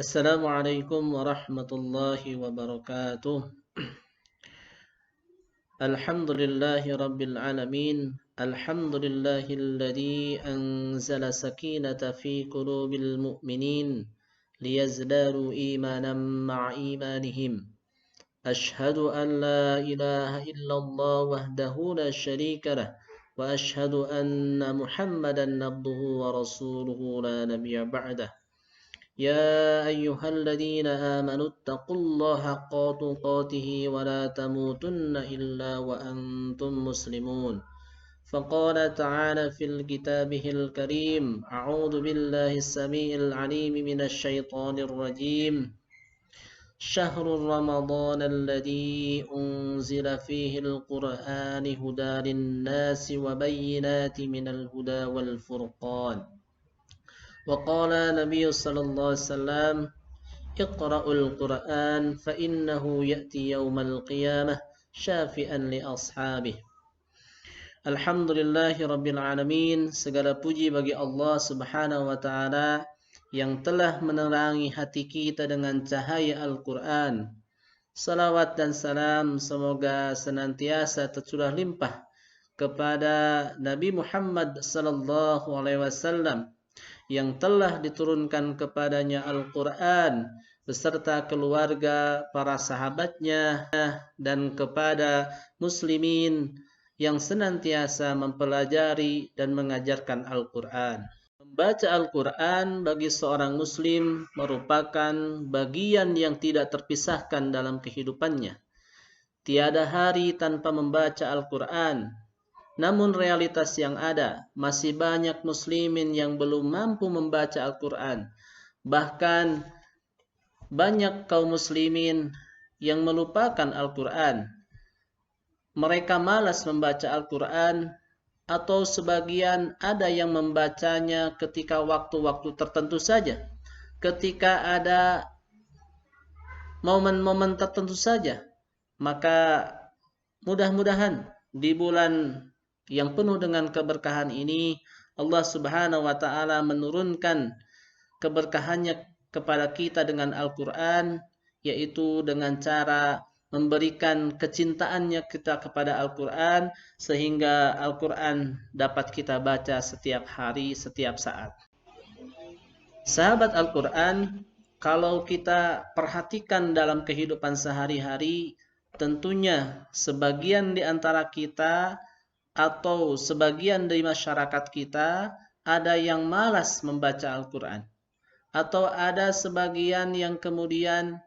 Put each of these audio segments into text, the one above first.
Assalamualaikum warahmatullahi wabarakatuh. Alhamdulillahi rabbil alamin. Alhamdulillahilladzi anzala sakinata fi qulubil mu'minin liyazdaru imanan ma'a imanihim. Ashhadu an la ilaha illallah wahdahu la syarika lah wa ashhadu anna Muhammadan abduhu wa rasuluhu la nabiyya ba'dah. يا أيها الذين آمنوا اتقوا الله حق تقاته ولا تموتن إلا وأنتم مسلمون فقال تعالى في كتابه الكريم أعوذ بالله السميع العليم من الشيطان الرجيم شهر رمضان الذي أنزل فيه القرآن هدى للناس وبينات من الهدى والفرقان وقال النبي صلى الله عليه وسلم اقرأوا القرآن فإنه يأتي يوم القيامة شافئا لأصحابه. Alhamdulillahi rabbil alamin. Segala puji bagi Allah subhanahu wa ta'ala yang telah menerangi hati kita dengan cahaya Al-Quran. Salawat dan salam semoga senantiasa tercurah limpah kepada Nabi Muhammad sallallahu alaihi wasallam yang telah diturunkan kepadanya Al-Quran beserta keluarga, para sahabatnya, dan kepada muslimin yang senantiasa mempelajari dan mengajarkan Al-Quran. Membaca Al-Quran bagi seorang muslim merupakan bagian yang tidak terpisahkan dalam kehidupannya. Tiada hari tanpa membaca Al-Quran. Namun realitas yang ada, masih banyak muslimin yang belum mampu membaca Al-Quran. Bahkan banyak kaum muslimin yang melupakan Al-Quran. Mereka malas membaca Al-Quran, atau sebagian ada yang membacanya ketika waktu-waktu tertentu saja. Ketika ada momen-momen tertentu saja. Maka mudah-mudahan di bulan yang penuh dengan keberkahan ini, Allah subhanahu wa ta'ala menurunkan keberkahannya kepada kita dengan Al-Quran, yaitu dengan cara memberikan kecintaannya kita kepada Al-Quran, sehingga Al-Quran dapat kita baca setiap hari, setiap saat. Sahabat Al-Quran, kalau kita perhatikan dalam kehidupan sehari-hari, tentunya sebagian di antara kita atau sebagian dari masyarakat kita ada yang malas membaca Al-Quran, atau ada sebagian yang kemudian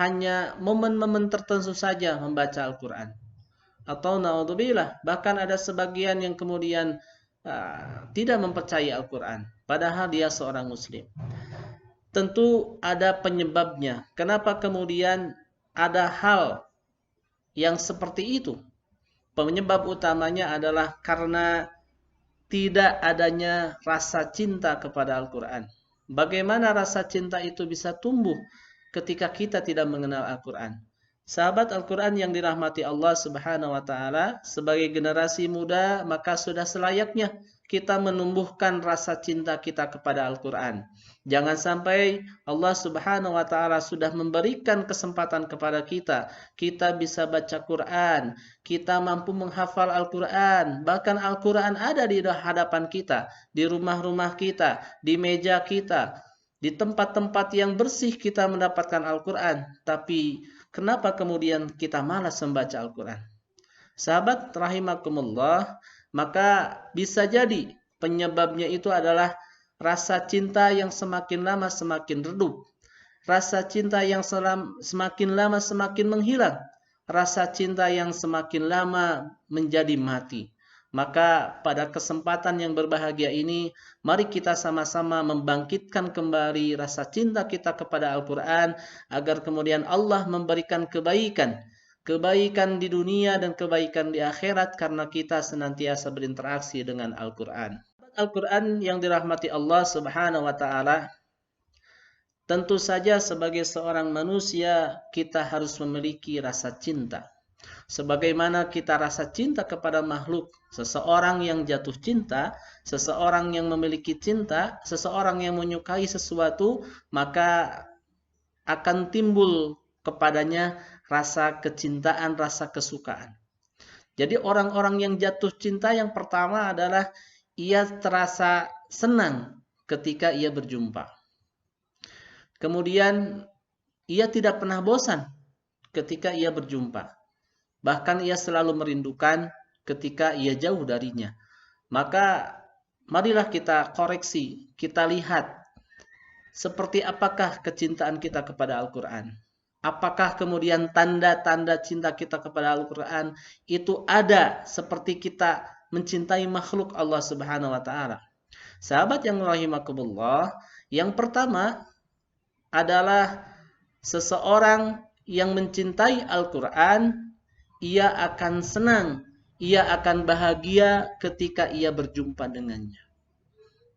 hanya momen-momen tertentu saja membaca Al-Quran, atau naudzubillah bahkan ada sebagian yang kemudian tidak mempercayai Al-Quran padahal dia seorang muslim. Tentu ada penyebabnya. Kenapa kemudian ada hal yang seperti itu? Penyebab utamanya adalah karena tidak adanya rasa cinta kepada Al-Quran. Bagaimana rasa cinta itu bisa tumbuh ketika kita tidak mengenal Al-Quran? Sahabat Al-Quran yang dirahmati Allah subhanahu wa ta'ala, sebagai generasi muda, maka sudah selayaknya kita menumbuhkan rasa cinta kita kepada Al-Quran. Jangan sampai Allah subhanahu wa ta'ala sudah memberikan kesempatan kepada kita. Kita bisa baca Quran, kita mampu menghafal Al-Quran, bahkan Al-Quran ada di hadapan kita, di rumah-rumah kita, di meja kita, di tempat-tempat yang bersih kita mendapatkan Al-Quran. Tapi kenapa kemudian kita malas membaca Al-Quran? Sahabat rahimakumullah, maka bisa jadi penyebabnya itu adalah rasa cinta yang semakin lama semakin redup. Rasa cinta yang semakin lama semakin menghilang. Rasa cinta yang semakin lama menjadi mati. Maka pada kesempatan yang berbahagia ini, mari kita sama-sama membangkitkan kembali rasa cinta kita kepada Al-Quran, agar kemudian Allah memberikan kebaikan di dunia dan kebaikan di akhirat, karena kita senantiasa berinteraksi dengan Al-Quran. Al-Quran yang dirahmati Allah subhanahu wa ta'ala, tentu saja sebagai seorang manusia kita harus memiliki rasa cinta. Sebagaimana kita rasa cinta kepada makhluk, seseorang yang jatuh cinta, seseorang yang memiliki cinta, seseorang yang menyukai sesuatu, maka akan timbul kepadanya rasa kecintaan, rasa kesukaan. Jadi orang-orang yang jatuh cinta yang pertama adalah ia terasa senang ketika ia berjumpa. Kemudian ia tidak pernah bosan ketika ia berjumpa. Bahkan ia selalu merindukan ketika ia jauh darinya. Maka marilah kita koreksi, kita lihat seperti apakah kecintaan kita kepada Al-Quran. Apakah kemudian tanda-tanda cinta kita kepada Al-Quran itu ada seperti kita mencintai makhluk Allah Subhanahu wa Ta'ala. Sahabat yang rahimakumullah, yang pertama adalah seseorang yang mencintai Al-Quran, ia akan senang, ia akan bahagia ketika ia berjumpa dengannya.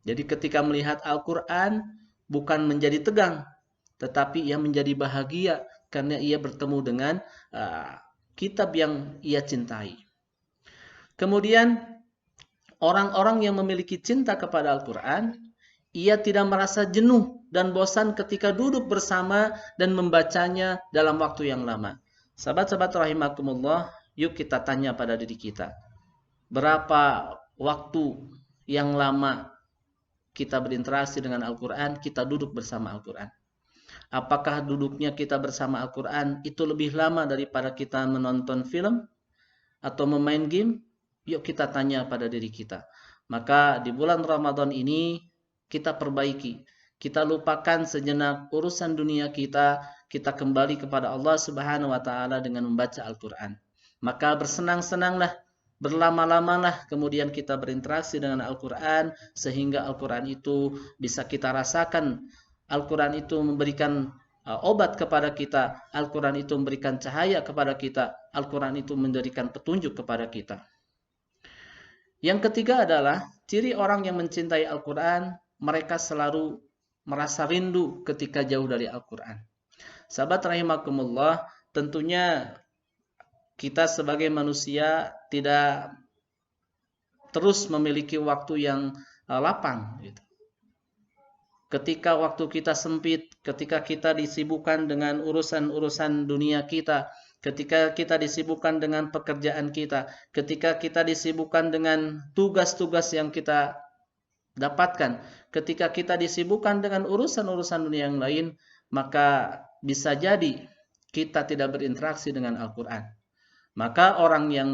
Jadi ketika melihat Al-Quran, bukan menjadi tegang, tetapi ia menjadi bahagia karena ia bertemu dengan kitab yang ia cintai. Kemudian orang-orang yang memiliki cinta kepada Al-Quran, ia tidak merasa jenuh dan bosan ketika duduk bersama dan membacanya dalam waktu yang lama. Sahabat-sahabat rahimakumullah, yuk kita tanya pada diri kita. Berapa waktu yang lama kita berinteraksi dengan Al-Quran, kita duduk bersama Al-Quran? Apakah duduknya kita bersama Al-Quran itu lebih lama daripada kita menonton film atau memain game? Yuk kita tanya pada diri kita. Maka di bulan Ramadan ini kita perbaiki. Kita lupakan sejenak urusan dunia kita kembali kepada Allah Subhanahu wa Ta'ala dengan membaca Al-Quran. Maka bersenang-senanglah, berlama-lamalah, kemudian kita berinteraksi dengan Al-Quran, sehingga Al-Quran itu bisa kita rasakan. Al-Quran itu memberikan obat kepada kita. Al-Quran itu memberikan cahaya kepada kita. Al-Quran itu memberikan petunjuk kepada kita. Yang ketiga adalah ciri orang yang mencintai Al-Quran, mereka selalu merasa rindu ketika jauh dari Al-Quran. Sahabat rahimakumullah, tentunya kita sebagai manusia tidak terus memiliki waktu yang lapang. Ketika waktu kita sempit, ketika kita disibukkan dengan urusan-urusan dunia kita, ketika kita disibukkan dengan pekerjaan kita, ketika kita disibukkan dengan tugas-tugas yang kita dapatkan, ketika kita disibukkan dengan urusan-urusan dunia yang lain, maka bisa jadi kita tidak berinteraksi dengan Al-Quran. Maka orang yang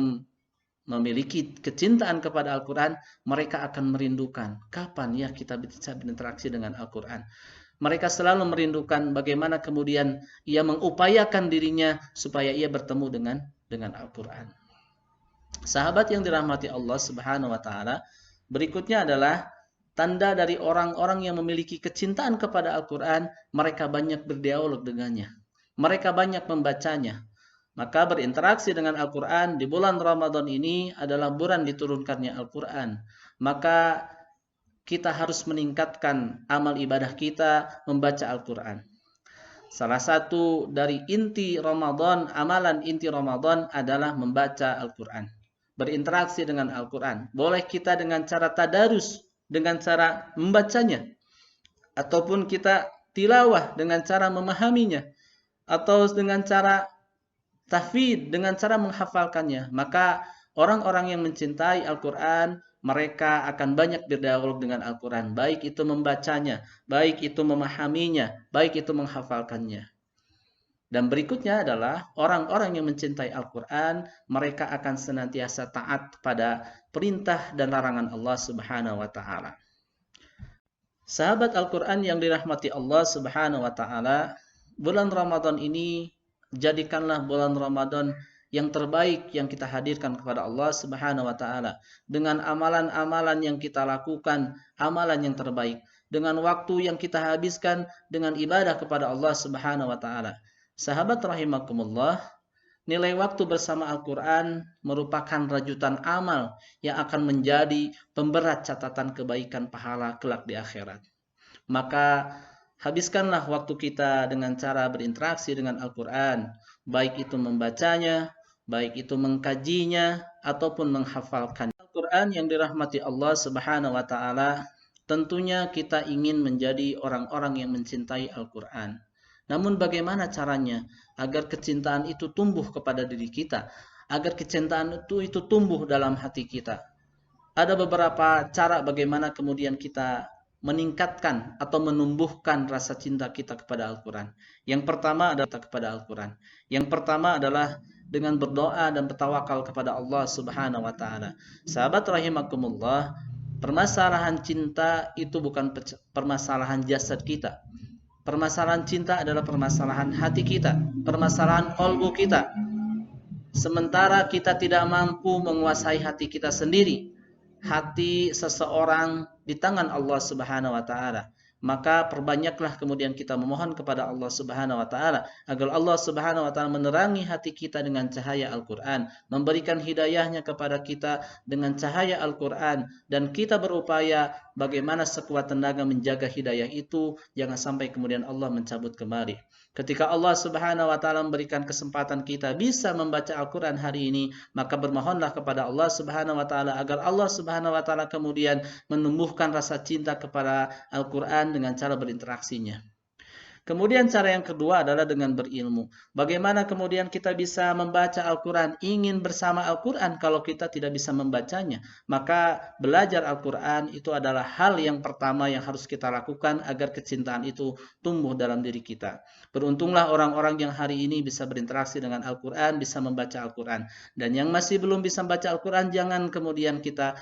memiliki kecintaan kepada Al-Quran, mereka akan merindukan kapan ya kita bisa berinteraksi dengan Al-Quran. Mereka selalu merindukan bagaimana kemudian ia mengupayakan dirinya supaya ia bertemu dengan Al-Quran. Sahabat yang dirahmati Allah Subhanahu wa Ta'ala, berikutnya adalah tanda dari orang-orang yang memiliki kecintaan kepada Al-Quran, mereka banyak berdialog dengannya. Mereka banyak membacanya. Maka berinteraksi dengan Al-Quran di bulan Ramadan ini adalah bulan diturunkannya Al-Quran. Maka kita harus meningkatkan amal ibadah kita membaca Al-Quran. Salah satu dari inti Ramadan, amalan inti Ramadan adalah membaca Al-Quran. Berinteraksi dengan Al-Quran. Boleh kita dengan cara tadarus, dengan cara membacanya, ataupun kita tilawah dengan cara memahaminya, atau dengan cara tahfidz, dengan cara menghafalkannya. Maka orang-orang yang mencintai Al-Quran, mereka akan banyak berdialog dengan Al-Quran, baik itu membacanya, baik itu memahaminya, baik itu menghafalkannya. Dan berikutnya adalah orang-orang yang mencintai Al-Quran, mereka akan senantiasa taat pada perintah dan larangan Allah Subhanahu wa Ta'ala. Sahabat Al-Quran yang dirahmati Allah Subhanahu wa Ta'ala, bulan Ramadan ini jadikanlah bulan Ramadan yang terbaik yang kita hadirkan kepada Allah Subhanahu wa Ta'ala. Dengan amalan-amalan yang kita lakukan, amalan yang terbaik. Dengan waktu yang kita habiskan dengan ibadah kepada Allah Subhanahu wa Ta'ala. Sahabat rahimakumullah, nilai waktu bersama Al-Quran merupakan rajutan amal yang akan menjadi pemberat catatan kebaikan pahala kelak di akhirat. Maka habiskanlah waktu kita dengan cara berinteraksi dengan Al-Quran, baik itu membacanya, baik itu mengkajinya ataupun menghafalkan. Al-Quran yang dirahmati Allah Subhanahu wa Ta'ala, tentunya kita ingin menjadi orang-orang yang mencintai Al-Quran. Namun bagaimana caranya agar kecintaan itu tumbuh kepada diri kita, agar kecintaan itu tumbuh dalam hati kita? Ada beberapa cara bagaimana kemudian kita meningkatkan atau menumbuhkan rasa cinta kita kepada Al-Quran. Yang pertama adalah kepada Al-Quran. Yang pertama adalah dengan berdoa dan bertawakal kepada Allah Subhanahu wa Ta'ala. Sahabat rahimakumullah, permasalahan cinta itu bukan permasalahan jasad kita. Permasalahan cinta adalah permasalahan hati kita, permasalahan qalbu kita. Sementara kita tidak mampu menguasai hati kita sendiri, hati seseorang di tangan Allah Subhanahu wa Ta'ala, maka perbanyaklah kemudian kita memohon kepada Allah Subhanahu wa Ta'ala agar Allah Subhanahu wa Ta'ala menerangi hati kita dengan cahaya Al-Quran, memberikan hidayahnya kepada kita dengan cahaya Al-Quran, dan kita berupaya bagaimana sekuat tenaga menjaga hidayah itu, jangan sampai kemudian Allah mencabut kembali. Ketika Allah Subhanahu wa Ta'ala memberikan kesempatan kita bisa membaca Al-Quran hari ini, maka bermohonlah kepada Allah Subhanahu wa Ta'ala agar Allah Subhanahu wa Ta'ala kemudian menumbuhkan rasa cinta kepada Al-Quran dengan cara berinteraksinya. Kemudian cara yang kedua adalah dengan berilmu. Bagaimana kemudian kita bisa membaca Al-Quran, ingin bersama Al-Quran kalau kita tidak bisa membacanya? Maka belajar Al-Quran itu adalah hal yang pertama yang harus kita lakukan agar kecintaan itu tumbuh dalam diri kita. Beruntunglah orang-orang yang hari ini bisa berinteraksi dengan Al-Quran, bisa membaca Al-Quran. Dan yang masih belum bisa membaca Al-Quran, jangan kemudian kita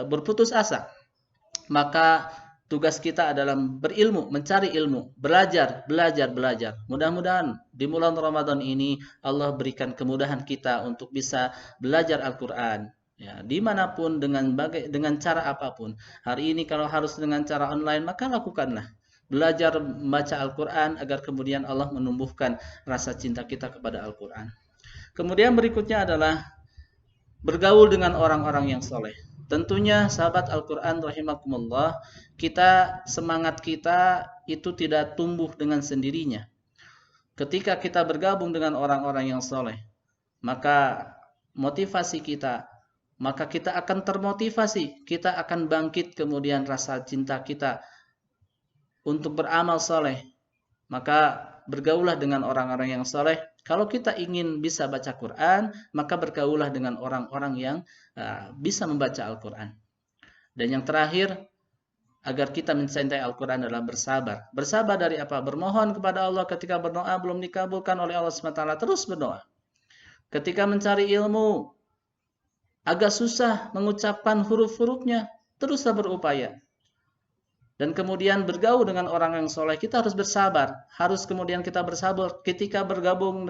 berputus asa. Maka tugas kita adalah berilmu, mencari ilmu, belajar. Mudah-mudahan di bulan Ramadan ini Allah berikan kemudahan kita untuk bisa belajar Al-Quran. Ya, dimanapun dengan cara apapun. Hari ini kalau harus dengan cara online, maka lakukanlah. Belajar membaca Al-Quran agar kemudian Allah menumbuhkan rasa cinta kita kepada Al-Quran. Kemudian berikutnya adalah bergaul dengan orang-orang yang soleh. Tentunya sahabat Al-Quran rahimakumullah, semangat kita itu tidak tumbuh dengan sendirinya. Ketika kita bergabung dengan orang-orang yang soleh, maka kita akan termotivasi, kita akan bangkit kemudian rasa cinta kita untuk beramal soleh. Maka bergaulah dengan orang-orang yang soleh. Kalau kita ingin bisa baca Quran, maka bergaulah dengan orang-orang yang bisa membaca Al-Quran. Dan yang terakhir, agar kita mencintai Al-Quran adalah bersabar. Bersabar dari apa? Bermohon kepada Allah ketika berdoa belum dikabulkan oleh Allah SWT, terus berdoa. Ketika mencari ilmu, agak susah mengucapkan huruf-hurufnya, teruslah berupaya. Dan kemudian bergaul dengan orang yang soleh, kita harus bersabar. Harus kemudian kita bersabar. Ketika bergaul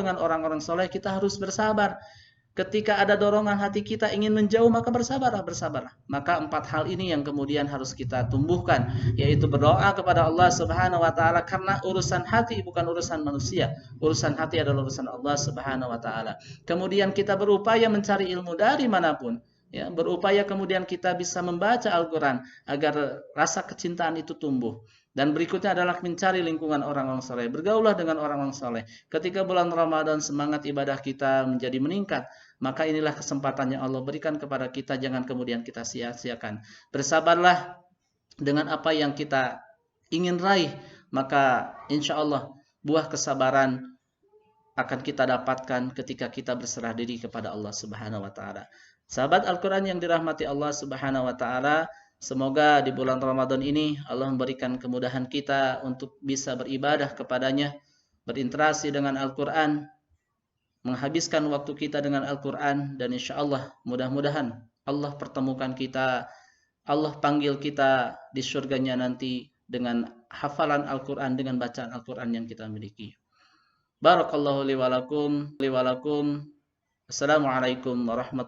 dengan orang-orang soleh, kita harus bersabar. Ketika ada dorongan hati kita ingin menjauh, maka bersabarlah. Maka 4 hal ini yang kemudian harus kita tumbuhkan, yaitu berdoa kepada Allah Subhanahu wa Ta'ala, karena urusan hati bukan urusan manusia. Urusan hati adalah urusan Allah Subhanahu wa Ta'ala. Kemudian kita berupaya mencari ilmu dari manapun. Ya, berupaya kemudian kita bisa membaca Al-Quran agar rasa kecintaan itu tumbuh. Dan berikutnya adalah mencari lingkungan orang-orang soleh. Bergaulah dengan orang-orang soleh. Ketika bulan Ramadan semangat ibadah kita menjadi meningkat, maka inilah kesempatan yang Allah berikan kepada kita. Jangan kemudian kita sia-siakan. Bersabarlah dengan apa yang kita ingin raih. Maka insya Allah buah kesabaran akan kita dapatkan ketika kita berserah diri kepada Allah Subhanahu wa Ta'ala. Sahabat Al-Quran yang dirahmati Allah Subhanahu wa Ta'ala, semoga di bulan Ramadan ini Allah memberikan kemudahan kita untuk bisa beribadah kepadanya, berinteraksi dengan Al-Quran, menghabiskan waktu kita dengan Al-Quran, dan insya Allah mudah-mudahan Allah pertemukan kita, Allah panggil kita di surganya nanti dengan hafalan Al-Quran, dengan bacaan Al-Quran yang kita miliki. Barakallahu li wa lakum. Assalamualaikum warahmatullahi wabarakatuh.